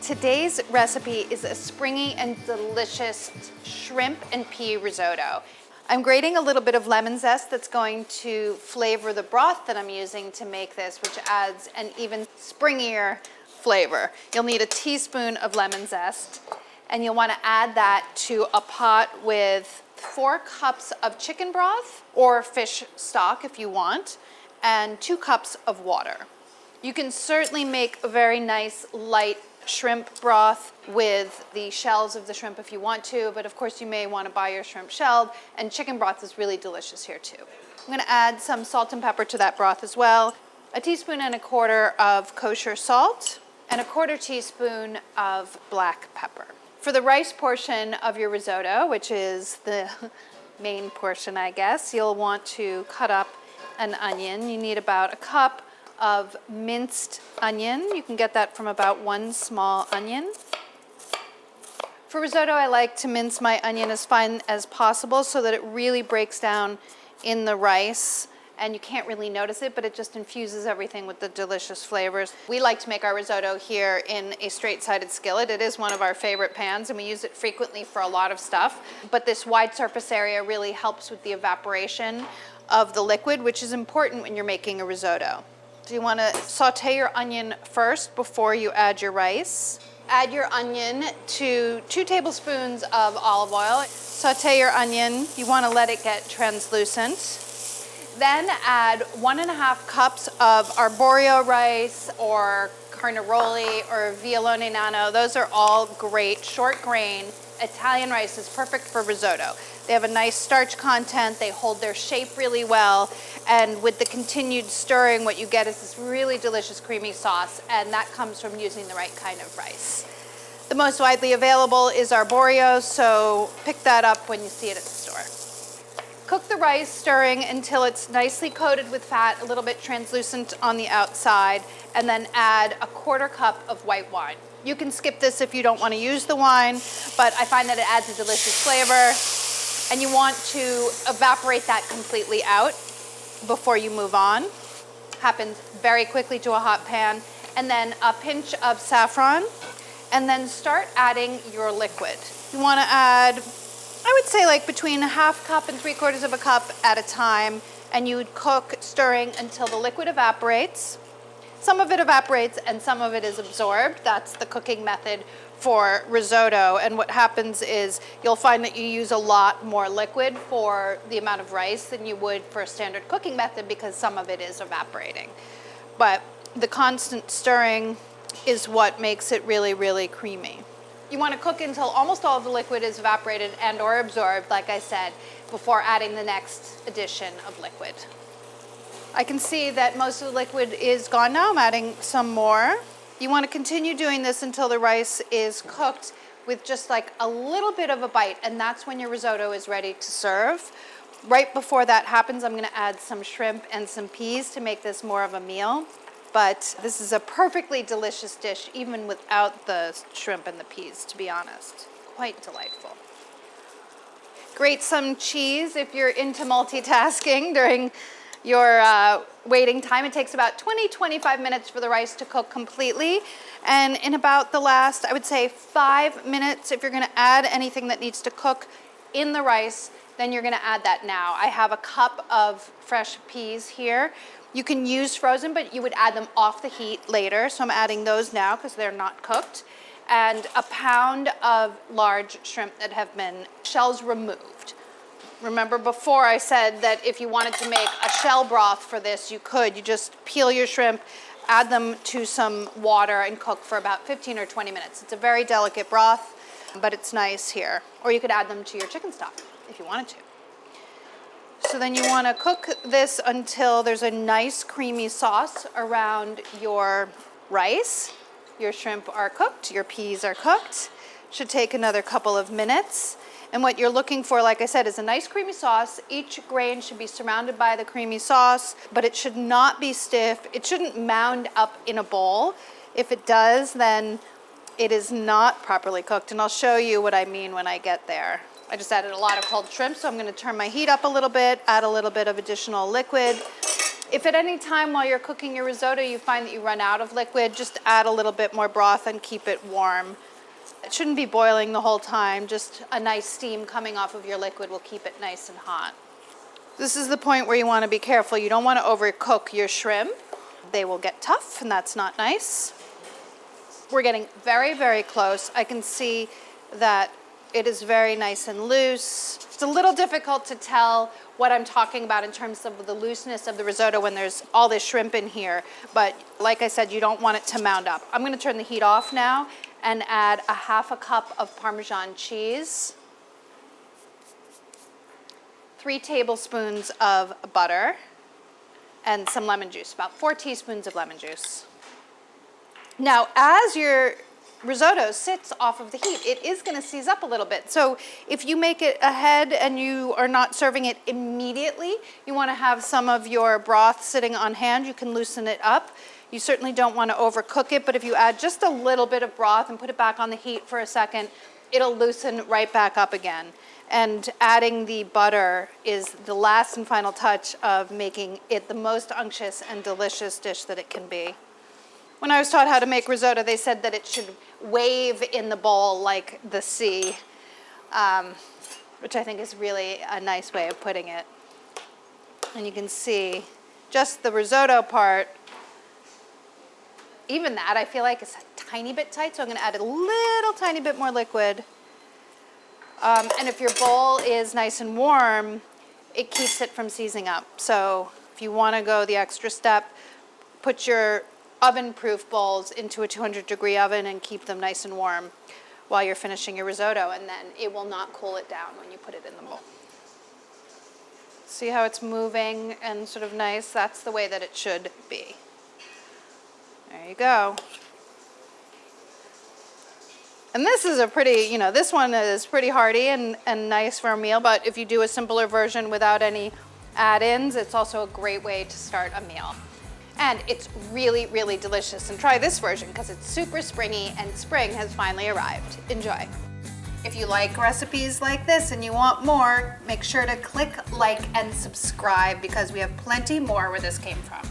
Today's recipe is a springy and delicious shrimp and pea risotto. I'm grating a little bit of lemon zest that's going to flavor the broth that I'm using to make this, which adds an even springier flavor. You'll need a teaspoon of lemon zest, and you'll want to add that to a pot with 4 cups of chicken broth or fish stock if you want, and 2 cups of water. You can certainly make a very nice light shrimp broth with the shells of the shrimp if you want to, but of course you may want to buy your shrimp shelled, and chicken broth is really delicious here too. I'm going to add some salt and pepper to that broth as well, a teaspoon and a quarter of kosher salt, and a quarter teaspoon of black pepper. For the rice portion of your risotto, which is the main portion I guess, you'll want to cut up an onion. You need about a cup of minced onion. You can get that from about 1 small onion. For risotto, I like to mince my onion as fine as possible so that it really breaks down in the rice, and you can't really notice it, but it just infuses everything with the delicious flavors. We like to make our risotto here in a straight-sided skillet. It is one of our favorite pans, and we use it frequently for a lot of stuff, but this wide surface area really helps with the evaporation of the liquid, which is important when you're making a risotto. So you want to saute your onion first before you add your rice. Add your onion to 2 tablespoons of olive oil. Saute your onion. You want to let it get translucent. Then add 1.5 cups of arborio rice or carnaroli or violone nano. Those are all great short grain Italian rice. Is perfect for risotto. They have a nice starch content, they hold their shape really well, and with the continued stirring, what you get is this really delicious creamy sauce, and that comes from using the right kind of rice. The most widely available is arborio, so pick that up when you see it at the store. Cook the rice, stirring until it's nicely coated with fat, a little bit translucent on the outside, and then add a 1/4 cup of white wine. You can skip this if you don't want to use the wine, but I find that it adds a delicious flavor. And you want to evaporate that completely out before you move on. Happens very quickly to a hot pan. And then a pinch of saffron, and then start adding your liquid. You want to add, I would say, like between 1/2 cup and 3/4 of a cup at a time, and you would cook stirring until the liquid evaporates. Some of it evaporates and some of it is absorbed. That's the cooking method for risotto, and what happens is you'll find that you use a lot more liquid for the amount of rice than you would for a standard cooking method because some of it is evaporating. But the constant stirring is what makes it really, really creamy. You want to cook until almost all of the liquid is evaporated and or absorbed, like I said, before adding the next addition of liquid. I can see that most of the liquid is gone now. I'm adding some more. You want to continue doing this until the rice is cooked with just like a little bit of a bite, and that's when your risotto is ready to serve. Right before that happens, I'm going to add some shrimp and some peas to make this more of a meal. But this is a perfectly delicious dish even without the shrimp and the peas, to be honest. Quite delightful. Grate some cheese if you're into multitasking during your waiting time. It takes about 20-25 minutes for the rice to cook completely, and in about the last, I would say 5 minutes, if you're going to add anything that needs to cook in the rice, then you're going to add that now. I have a cup of fresh peas here. You can use frozen, but you would add them off the heat later, so I'm adding those now because they're not cooked, and a pound of large shrimp that have been shells removed. Remember before I said that if you wanted to make a shell broth for this, you could. You just peel your shrimp, add them to some water, and cook for about 15 or 20 minutes. It's a very delicate broth, but it's nice here. Or you could add them to your chicken stock if you wanted to. So then you want to cook this until there's a nice creamy sauce around your rice. Your shrimp are cooked, your peas are cooked. Should take another couple of minutes. And what you're looking for, like I said, is a nice creamy sauce. Each grain should be surrounded by the creamy sauce, but it should not be stiff. It shouldn't mound up in a bowl. If it does, then it is not properly cooked. And I'll show you what I mean when I get there. I just added a lot of cold shrimp, so I'm going to turn my heat up a little bit, add a little bit of additional liquid. If at any time while you're cooking your risotto you find that you run out of liquid, just add a little bit more broth and keep it warm. It shouldn't be boiling the whole time, just a nice steam coming off of your liquid will keep it nice and hot. This is the point where you want to be careful. You don't want to overcook your shrimp. They will get tough and that's not nice. We're getting very, very close. I can see that it is very nice and loose. It's a little difficult to tell what I'm talking about in terms of the looseness of the risotto when there's all this shrimp in here. But like I said, you don't want it to mound up. I'm going to turn the heat off now and add a half a cup of Parmesan cheese, 3 tablespoons of butter, and some lemon juice, about 4 teaspoons of lemon juice. Now, as your risotto sits off of the heat, it is going to seize up a little bit. So if you make it ahead and you are not serving it immediately, you want to have some of your broth sitting on hand. You can loosen it up. You certainly don't want to overcook it, but if you add just a little bit of broth and put it back on the heat for a second, it'll loosen right back up again. And adding the butter is the last and final touch of making it the most unctuous and delicious dish that it can be. When I was taught how to make risotto, they said that it should wave in the bowl like the sea, which I think is really a nice way of putting it. And you can see just the risotto part, even that I feel like is a tiny bit tight, so I'm going to add a little tiny bit more liquid. And if your bowl is nice and warm, it keeps it from seizing up. So if you want to go the extra step, put your oven-proof bowls into a 200-degree oven and keep them nice and warm while you're finishing your risotto, and then it will not cool it down when you put it in the bowl. See how it's moving and sort of nice? That's the way that it should be. There you go. And this is a pretty, this one is pretty hearty and nice for a meal, but if you do a simpler version without any add-ins, it's also a great way to start a meal. And it's really, really delicious. And try this version because it's super springy and spring has finally arrived. Enjoy. If you like recipes like this and you want more, make sure to click like and subscribe because we have plenty more where this came from.